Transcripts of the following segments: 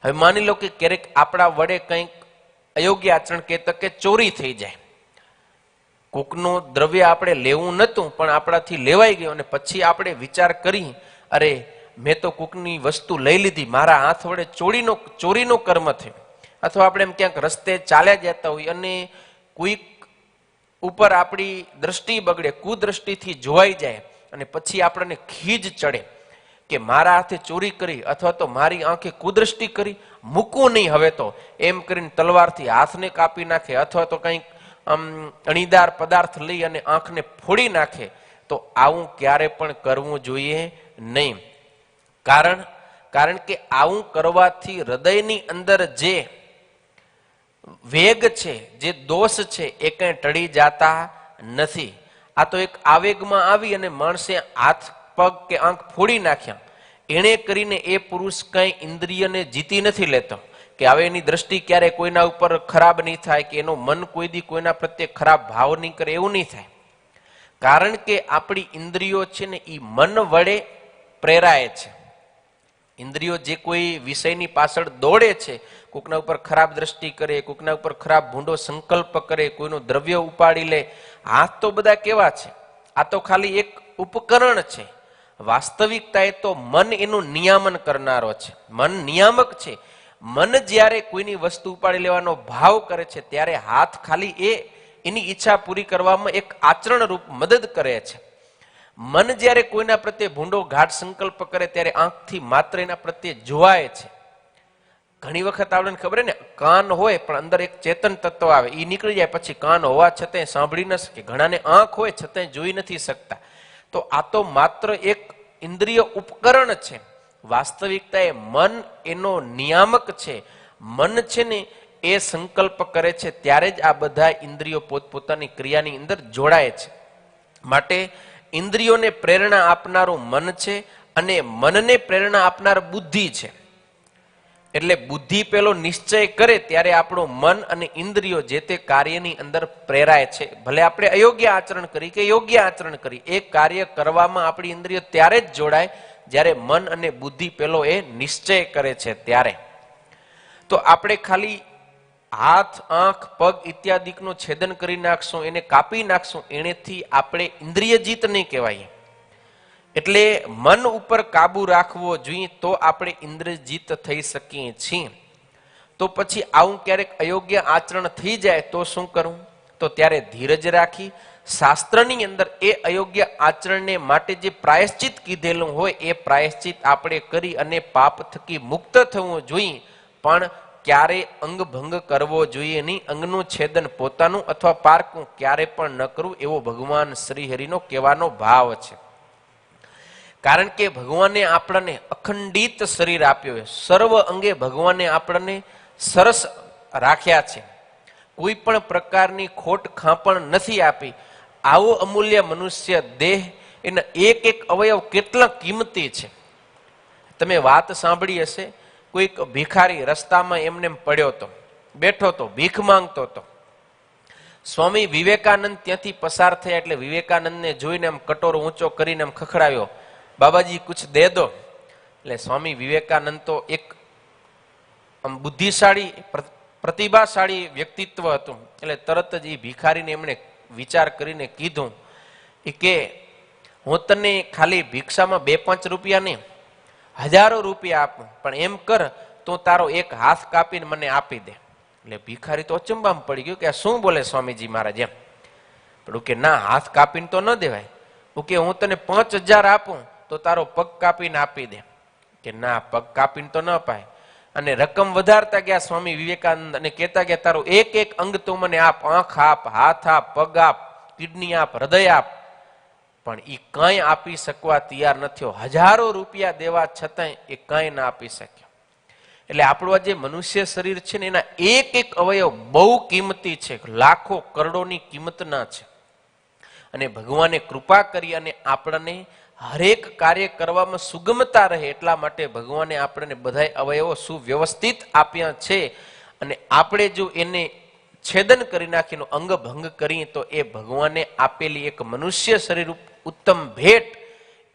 હવે માની લો કે ક્યારેક આપણા વડે કંઈક અયોગ્ય આચરણ કે તકે ચોરી થઈ જાય, કોકનું દ્રવ્ય આપણે લેવું નહોતું પણ આપણાથી લેવાઈ ગયું અને પછી આપણે વિચાર કરી, અરે મેં તો કોકની વસ્તુ લઈ લીધી, મારા હાથ વડે ચોરીનો કર્મ થયો. અથવા આપણે એમ ક્યાંક રસ્તે ચાલ્યા જતા હોય અને કોઈક ઉપર આપણી દ્રષ્ટિ બગડે, કુદ્રષ્ટિથી જોવાઈ જાય અને પછી આપણને ખીજ ચડે કે મારા હાથે ચોરી કરી અથવા તો મારી આંખે કુદ્રષ્ટિ કરી, મૂકવું નહીં હવે તો, એમ કરીને તલવારથી હાથને કાપી નાખે અથવા તો કંઈક અણીદાર પદાર્થ લઈ અને આંખને ફોડી નાખે, તો આવું ક્યારે પણ કરવું જોઈએ નહીં. કારણ કે આવું કરવાથી હૃદયની અંદર જે વેગ છે, જે દોષ છે, એ કંઈ ટળી જતા નથી. આ તો એક આવેગમાં આવી અને માણસે હાથ પગ કે આંખ ફોડી નાખ્યા, એણે કરીને એ પુરુષ કંઈ ઇન્દ્રિયને જીતી નથી લેતો કે હવે એની દ્રષ્ટિ ક્યારે કોઈના ઉપર ખરાબ નહીં થાય કે એનું મન કોઈ દી કોઈના પ્રત્યે ખરાબ ભાવ નહીં કરે, એવું નહીં થાય. કારણ કે આપણી ઇન્દ્રિયો છે ને એ મન વડે પ્રેરાય છે. ઇન્દ્રિયો જે કોઈ વિષયની પાછળ દોડે છે, કોકના ઉપર ખરાબ દ્રષ્ટિ કરે, કોકના ઉપર ખરાબ ભૂંડો સંકલ્પ કરે, કોઈનું દ્રવ્ય ઉપાડી લે, હાથ તો બધા કેવા છે, આ તો ખાલી એક ઉપકરણ છે. વાસ્તવિકતાએ તો મન એનું નિયામન કરનારો છે, મન નિયામક છે. મન જ્યારે કોઈની વસ્તુ ઉપાડી લેવાનો ભાવ કરે છે ત્યારે હાથ ખાલી એની ઈચ્છા પૂરી કરવામાં એક આચરણ રૂપ મદદ કરે છે. મન જ્યારે કોઈના પ્રત્યે ભૂંડો ગાઢ સંકલ્પ કરે ત્યારે આંખથી માત્ર એના પ્રત્યે જોવાય છે. ઘણી વખત આપણને ખબર ને, કાન હોય પણ અંદર એક ચેતન તત્વ આવે, એ નીકળી જાય પછી કાન હોવા છતાંય સાંભળી ન શકે. ઘણાને આંખ હોય છતાંય જોઈ નથી શકતા. તો આ તો માત્ર એક ઇન્દ્રિય ઉપકરણ છે. વાસ્તવિકતાએ મન એનો નિયામક છે. મન છે ને એ સંકલ્પ કરે છે ત્યારે જ આ બધા ઇન્દ્રિયો પોતપોતાની ક્રિયાની અંદર જોડાય છે. માટે ઇન્દ્રિયોને પ્રેરણા આપનારું મન છે અને મનને પ્રેરણા આપનાર બુદ્ધિ છે. એટલે બુદ્ધિ પેલો નિશ્ચય કરે ત્યારે આપણું મન અને ઇન્દ્રિયો જે તે કાર્યની અંદર પ્રેરાય છે. ભલે આપણે અયોગ્ય આચરણ કરી કે યોગ્ય આચરણ કરી, એ કાર્ય કરવામાં આપણી ઇન્દ્રિયો ત્યારે જ જોડાય જ્યારે મન અને બુદ્ધિ પેલો એ નિશ્ચય કરે છે ત્યારે. તો આપણે ખાલી હાથ, આંખ, પગ ઇત્યાદિકનું છેદન કરી નાખશું, એને કાપી નાખશું, એનેથી આપણે ઇન્દ્રિય જીત નહીં કહેવાય. એટલે મન ઉપર કાબુ રાખવો જોઈએ તો આપણે ઇન્દ્રિય જીત થઈ શકીએ છીએ. તો પછી આવું ક્યારેક અયોગ્ય આચરણ થઈ જાય તો શું કરવું? તો ત્યારે ધીરજ રાખી શાસ્ત્રની અંદર એ અયોગ્ય આચરણને માટે જે પ્રાયશ્ચિત કીધેલું હોય એ પ્રાયશ્ચિત આપણે કરી અને પાપ થકી મુક્ત થવું જોઈએ. પણ ક્યારે અંગભંગ કરવો જોઈએ નહીં. અંગનું છેદન પોતાનું અથવા પારકું ક્યારે પણ ન કરવું, એવો ભગવાન શ્રી હરિનો કહેવાનો ભાવ છે. કારણ કે ભગવાને આપણને અખંડિત શરીર આપ્યો, સર્વ અંગે ભગવાને આપણને સરસ રાખ્યા છે, કોઈ પણ પ્રકારની ખોટ ખાપણ નથી આપી. આવો અમૂલ્ય મનુષ્ય દેહ, એના એક એક અવયવ કેટલા કિંમતી છે. તમે વાત સાંભળી હશે, કોઈક ભિખારી રસ્તામાં એમને પડ્યો હતો, બેઠો હતો, ભીખ માંગતો હતો. સ્વામી વિવેકાનંદ ત્યાંથી પસાર થયા એટલે વિવેકાનંદને જોઈને આમ કટોરો ઊંચો કરીને આમ ખખડાવ્યો, બાબાજી કુછ દે દો. એટલે સ્વામી વિવેકાનંદ તો એક બુદ્ધિશાળી પ્રતિભાશાળી વ્યક્તિત્વ હતું. એટલે તરત જ એ ભિખારીને એમણે વિચાર કરીને કીધું કે હું તને ખાલી ભિક્ષામાં 2-5 રૂપિયા નહીં, હજારો રૂપિયા આપું, પણ એમ કર તું તારો એક હાથ કાપીને મને આપી દે. એટલે ભિખારી તો અચંબામાં પડી ગયો કે આ શું બોલે સ્વામીજી મહારાજ એમ. પણ કે ના, હાથ કાપીને તો ન દેવાય. કે હું તને 5000 આપું તો તારો પગ કાપીને આપી દે. કે ના, પગ કાપીને તો ન અપાય. અને રકમ વધારતા ગયા સ્વામી વિવેકાનંદ અને કહેતા ગયા તારો એક એક અંગ તું મને આપ, આંખ આપ, હાથ આપ, પગ આપ, કિડની આપ, હૃદય આપ. પણ એ કઈ આપી શકવા તૈયાર નથી. હજારો રૂપિયા દેવા છતાંય એ કઈ ના આપી શક્યો. એટલે આપણું આ જે મનુષ્ય શરીર છે ને એના એક એક અવયવ બહુ કિંમતી છે, લાખો કરોડોની કિંમતના છે. અને ભગવાને કૃપા કરી અને આપણને હરેક કાર્ય કરવામાં સુગમતા રહે એટલા માટે ભગવાને આપણને બધા અવયવો સુવ્યવસ્થિત આપ્યા છે. અને આપણે જો એને છેદન કરી નાખીને અંગ ભંગ કરીએ તો એ ભગવાને આપેલી એક મનુષ્ય શરીર ઉત્તમ ભેટ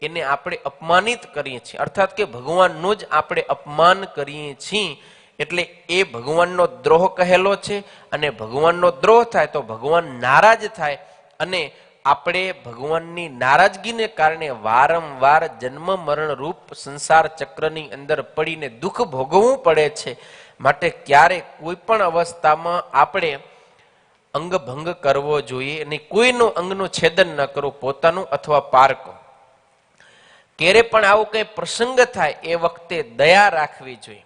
એને આપણે અપમાનિત કરીએ છીએ, અર્થાત કે ભગવાનનું જ આપણે અપમાન કરીએ છીએ. એટલે એ ભગવાનનો દ્રોહ કહેલો છે, અને ભગવાનનો દ્રોહ થાય તો ભગવાન નારાજ થાય, અને આપણે ભગવાનની નારાજગીને કારણે વારંવાર જન્મ મરણ રૂપ સંસાર ચક્રની અંદર પડીને દુઃખ ભોગવવું પડે છે. માટે ક્યારે કોઈ પણ અવસ્થામાં આપણે અંગભંગ કરવો જોઈએ અને કોઈનું અંગનું છેદન ન કરવું, પોતાનું અથવા પારકો. ક્યારે પણ આવો કઈ પ્રસંગ થાય એ વખતે દયા રાખવી જોઈએ.